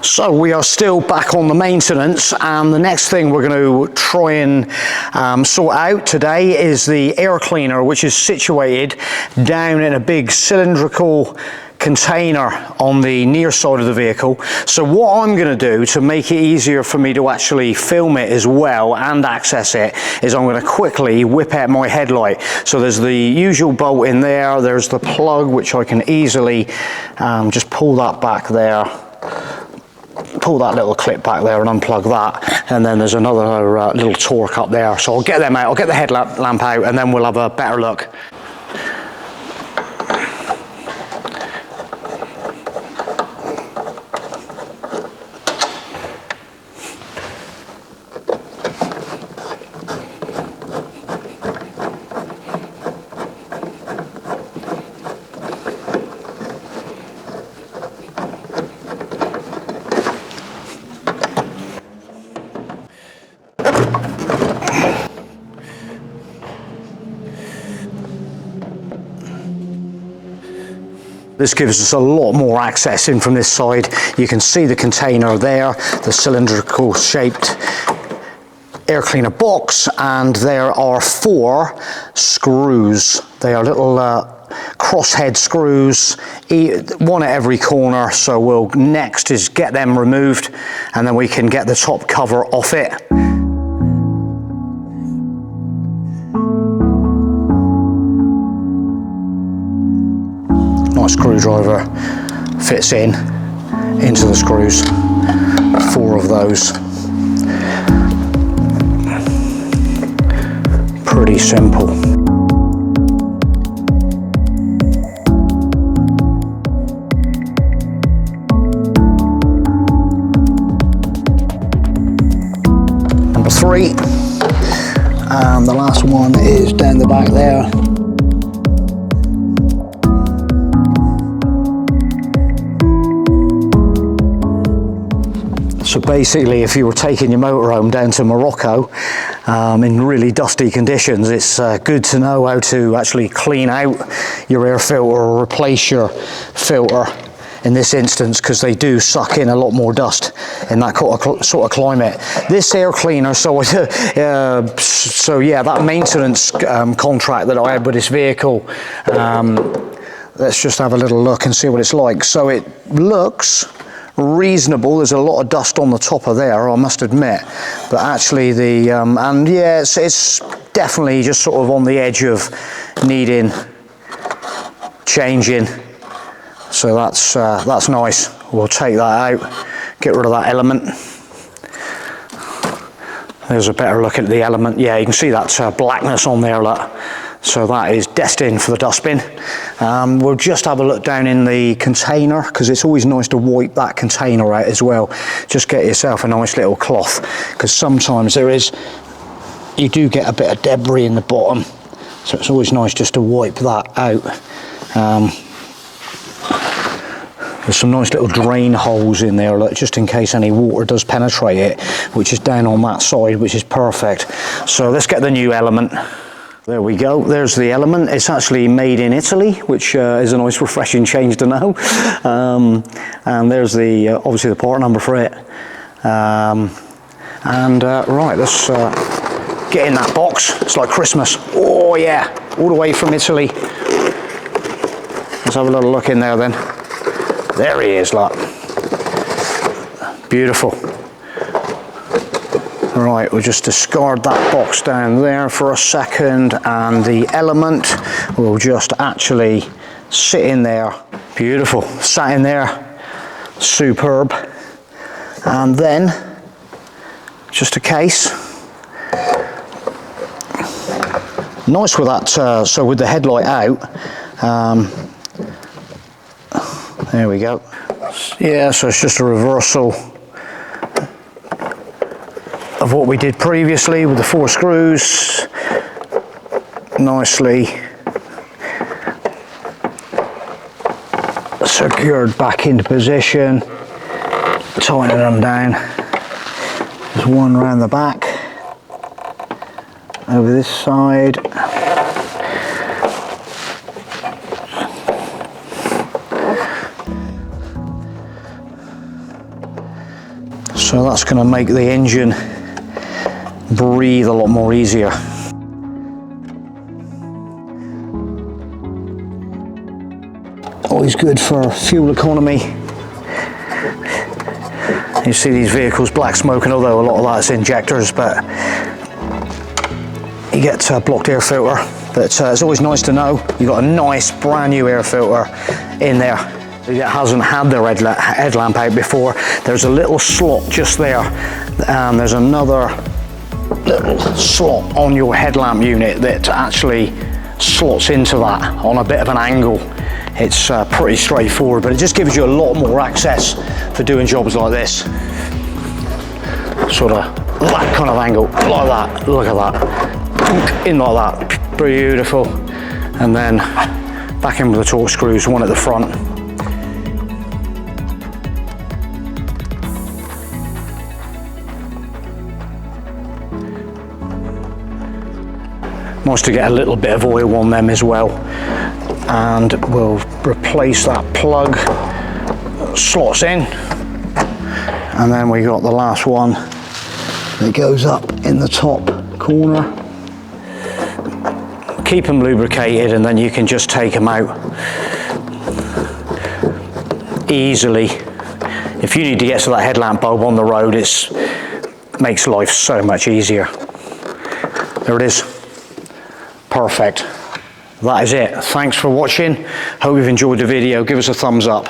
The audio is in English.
So we are still back on the maintenance, and the next thing we're going to try and sort out today is the air cleaner, which is situated down in a big cylindrical container on the near side of the vehicle. So what I'm going to do to make it easier for me to actually film it as well and access it is I'm going to quickly whip out my headlight. So there's the usual bolt in there, there's the plug which I can easily just pull that back there, pull that little clip back there and unplug that, and then there's another little torque up there. So I'll get them out, I'll get the headlamp out, and then we'll have a better look. This gives us a lot more access in from this side. You can see the container there, the cylindrical shaped air cleaner box, and there are 4 screws. They are little crosshead screws, one at every corner. So we'll next is get them removed, and then we can get the top cover off it. Nice screwdriver fits into the screws, 4 of those. Pretty simple. Number 3, and the last one is down the back there. So basically, if you were taking your motorhome down to Morocco in really dusty conditions, it's good to know how to actually clean out your air filter or replace your filter in this instance, because they do suck in a lot more dust in that sort of climate. This air cleaner, so yeah, that maintenance contract that I had with this vehicle, let's just have a little look and see what it's like. So it looks reasonable. There's a lot of dust on the top of there, I must admit, but actually the and yeah, it's definitely just sort of on the edge of needing changing. So that's nice. We'll take that out, get rid of that element. There's a better look at the element. Yeah, you can see that blackness on there, look. So that is destined for the dustbin. We'll just have a look down in the container, because it's always nice to wipe that container out as well. Just get yourself a nice little cloth, because sometimes you do get a bit of debris in the bottom. So it's always nice just to wipe that out. There's some nice little drain holes in there, look, just in case any water does penetrate it, which is down on that side, which is perfect. So let's get the new element. There we go, there's the element. It's actually made in Italy, which is a nice refreshing change to know. And there's obviously the part number for it. Right, let's get in that box. It's like Christmas. Oh yeah, all the way from Italy. Let's have a little look in there then. There he is, look. Beautiful. Right, we'll just discard that box down there for a second, and the element will just actually sit in there. Beautiful, sat in there, superb. And then, just a case. Nice with that, so with the headlight out, there we go. Yeah, so it's just a reversal of what we did previously with the 4 screws, nicely secured back into position, tightening them down. There's one around the back, over this side. So that's going to make the engine breathe a lot more easier. Always good for fuel economy. You see these vehicles black smoking, although a lot of that's injectors, but you get a blocked air filter. But it's always nice to know you've got a nice brand new air filter in there that hasn't had their headlamp out before. There's a little slot just there, and there's another little slot on your headlamp unit that actually slots into that on a bit of an angle. It's pretty straightforward, but it just gives you a lot more access for doing jobs like this. Sort of that kind of angle, like that, look at that, in like that, beautiful. And then back in with the torque screws, one at the front. Nice to get a little bit of oil on them as well. And we'll replace that plug, slots in, and then we got the last one that goes up in the top corner. Keep them lubricated, and then you can just take them out easily. If you need to get to that headlamp bulb on the road, it makes life so much easier. There it is, perfect. That is it. Thanks for watching. Hope you've enjoyed the video. Give us a thumbs up.